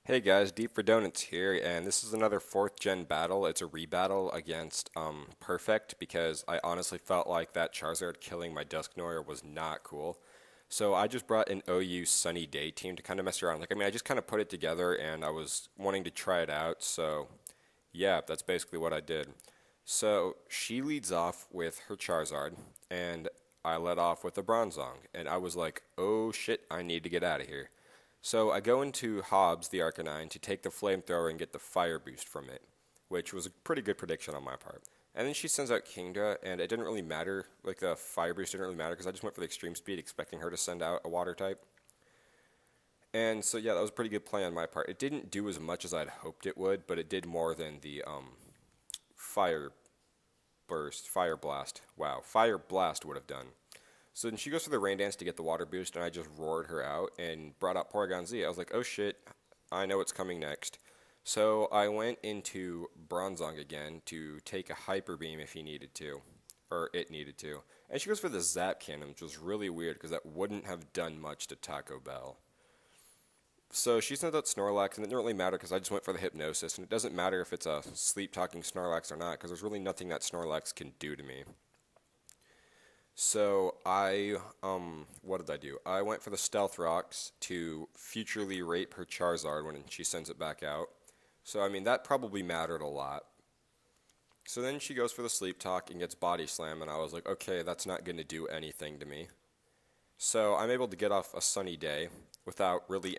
Hey guys, Deep for Donuts here, and this is another 4th gen battle. It's a rebattle against Perfect because I honestly felt like that Charizard killing my Dusknoir was not cool. So I just brought an OU Sunny Day team to kind of mess around. I just kind of put it together and I was wanting to try it out. So yeah, that's basically what I did. So she leads off with her Charizard, and I led off with a Bronzong, and I was like, oh shit, I need to get out of here. So I go into Hobbs, the Arcanine, to take the flamethrower and get the fire boost from it, which was a pretty good prediction on my part. And then she sends out Kingdra, and it didn't really matter. Like the fire boost didn't really matter because I just went for the extreme speed, expecting her to send out a water type. And so yeah, that was a pretty good play on my part. It didn't do as much as I'd hoped it would, but it did more than the fire fire blast. Wow, fire blast would have done. So then she goes for the rain dance to get the water boost, and I just roared her out and brought out Porygon Z. I was like, oh shit, I know what's coming next. So I went into Bronzong again to take a Hyper Beam if he needed to, or it needed to. And she goes for the Zap Cannon, which was really weird because that wouldn't have done much to Taco Bell. So she sent out Snorlax, and it didn't really matter because I just went for the Hypnosis, and it doesn't matter if it's a sleep-talking Snorlax or not because there's really nothing that Snorlax can do to me. So what did I do? I went for the Stealth Rocks to futurely rape her Charizard when she sends it back out. So, that probably mattered a lot. So then she goes for the Sleep Talk and gets Body Slam, and I was like, okay, that's not going to do anything to me. So I'm able to get off a sunny day without really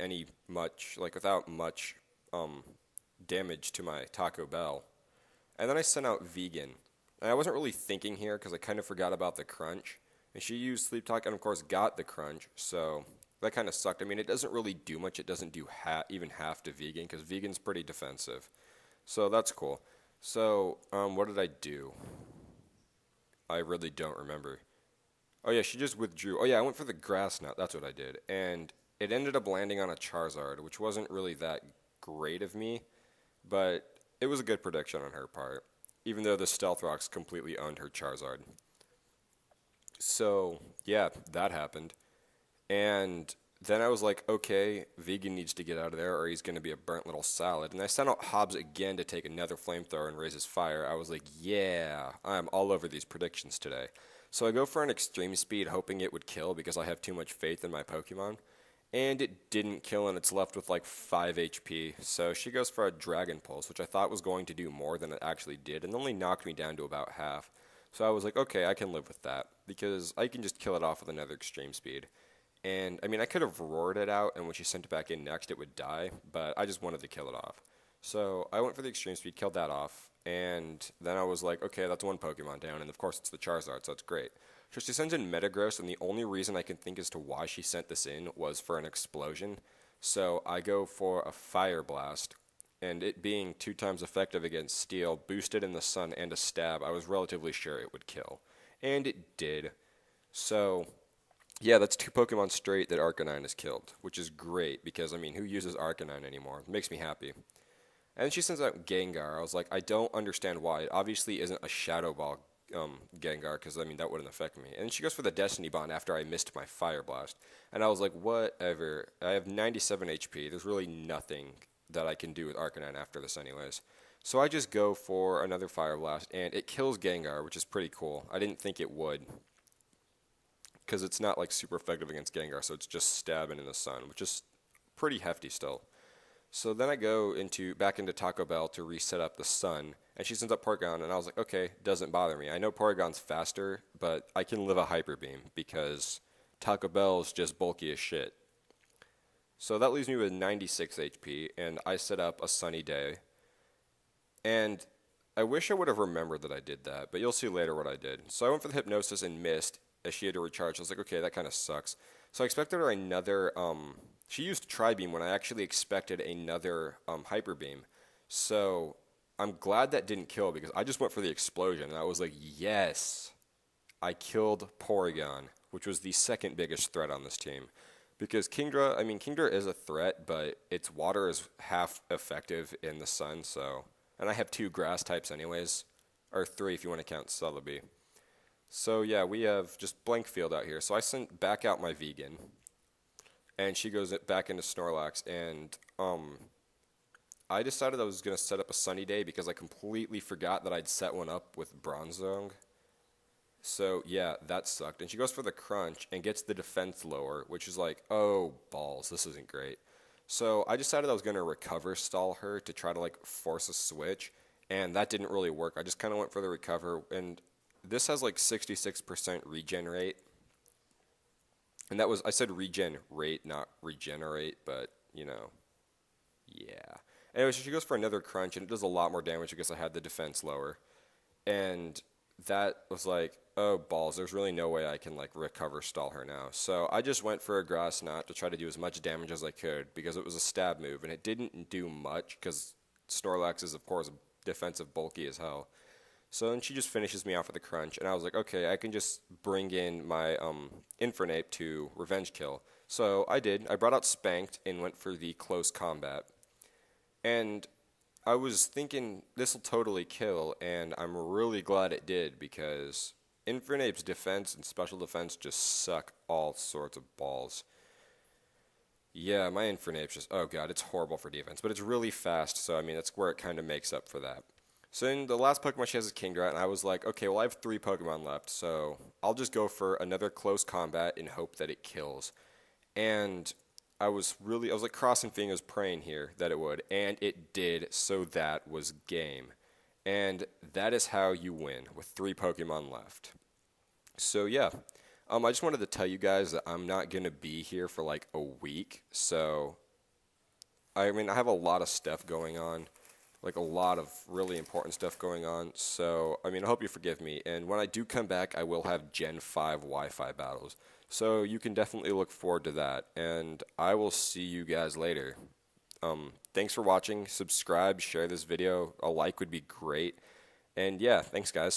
without much damage to my Taco Bell. And then I sent out Vegan. And I wasn't really thinking here because I kind of forgot about the crunch. And she used Sleep Talk and, of course, got the crunch. So that kind of sucked. It doesn't really do much. It doesn't do even half to Vegan because Vegan's pretty defensive. So that's cool. So what did I do? I really don't remember. Oh, yeah, she just withdrew. Oh, yeah, I went for the Grass Knot. That's what I did. And it ended up landing on a Charizard, which wasn't really that great of me. But it was a good prediction on her part, even though the Stealth Rocks completely owned her Charizard. So, yeah, that happened. And then I was like, okay, Vegan needs to get out of there or he's going to be a burnt little salad. And I sent out Hobbs again to take another flamethrower and raise his fire. I was like, yeah, I'm all over these predictions today. So I go for an extreme speed hoping it would kill because I have too much faith in my Pokemon. And it didn't kill, and it's left with like 5 HP. So she goes for a Dragon Pulse, which I thought was going to do more than it actually did, and only knocked me down to about half. So I was like, okay, I can live with that, because I can just kill it off with another Extreme Speed. And, I could have roared it out, and when she sent it back in next, it would die, but I just wanted to kill it off. So I went for the Extreme Speed, killed that off, and then I was like, okay, that's one Pokemon down, and of course it's the Charizard, so that's great. So she sends in Metagross, and the only reason I can think as to why she sent this in was for an explosion. So I go for a Fire Blast, and it being 2 times effective against Steel, boosted in the sun, and a stab, I was relatively sure it would kill. And it did. So, yeah, that's 2 Pokemon straight that Arcanine has killed, which is great, because, who uses Arcanine anymore? It makes me happy. And then she sends out Gengar. I was like, I don't understand why. It obviously isn't a Shadow Ball Gengar, because that wouldn't affect me. And she goes for the Destiny Bond after I missed my Fire Blast. And I was like, whatever. I have 97 HP. There's really nothing that I can do with Arcanine after this anyways. So I just go for another Fire Blast, and it kills Gengar, which is pretty cool. I didn't think it would, because it's not like super effective against Gengar, so it's just stabbing in the sun, which is pretty hefty still. So then I go back into Taco Bell to reset up the sun, and she sends up Porygon, and I was like, okay, doesn't bother me. I know Porygon's faster, but I can live a Hyper Beam because Taco Bell is just bulky as shit. So that leaves me with 96 HP, and I set up a sunny day. And I wish I would have remembered that I did that, but you'll see later what I did. So I went for the Hypnosis and missed, as she had to recharge. I was like, okay, that kind of sucks. So I expected her another, she used Tri-Beam when I actually expected another Hyper Beam. So I'm glad that didn't kill because I just went for the explosion, and I was like, yes, I killed Porygon, which was the second biggest threat on this team. Because Kingdra is a threat, but its water is half effective in the sun, so. And I have 2 grass types anyways, or 3 if you want to count Celebi. So yeah, we have just blank field out here. So I sent back out my Vegan, and she goes back into Snorlax, and I decided I was going to set up a sunny day because I completely forgot that I'd set one up with Bronzong. So yeah, that sucked. And she goes for the crunch and gets the defense lower, which is like, oh balls, this isn't great. So I decided I was going to recover stall her to try to like force a switch, and that didn't really work. I just kind of went for the recover, and this has like 66% regen rate. And that was, I said regen rate, not regenerate, but yeah. Anyway, so she goes for another crunch, and it does a lot more damage because I had the defense lower. And that was like, oh balls, there's really no way I can like recover stall her now. So I just went for a grass knot to try to do as much damage as I could because it was a stab move, and it didn't do much because Snorlax is of course defensive bulky as hell. So then she just finishes me off with a crunch, and I was like, okay, I can just bring in my Infernape to revenge kill. So I did. I brought out Spanked and went for the close combat. And I was thinking this will totally kill, and I'm really glad it did because Infernape's defense and special defense just suck all sorts of balls. Yeah, my Infernape's just, oh god, it's horrible for defense, but it's really fast, so I mean, that's where it kind of makes up for that. So then the last Pokemon she has is Kingdra, and I was like, okay, well I have 3 Pokemon left, so I'll just go for another close combat and hope that it kills. And I was like crossing fingers praying here that it would, and it did, so that was game. And that is how you win with 3 Pokemon left. So yeah, I just wanted to tell you guys that I'm not going to be here for like a week, so I mean I have a lot of stuff going on. Like a lot of really important stuff going on. So, I mean, I hope you forgive me. And when I do come back, I will have Gen 5 Wi-Fi battles. So you can definitely look forward to that. And I will see you guys later. Thanks for watching. Subscribe, share this video. A like would be great. And yeah, thanks guys.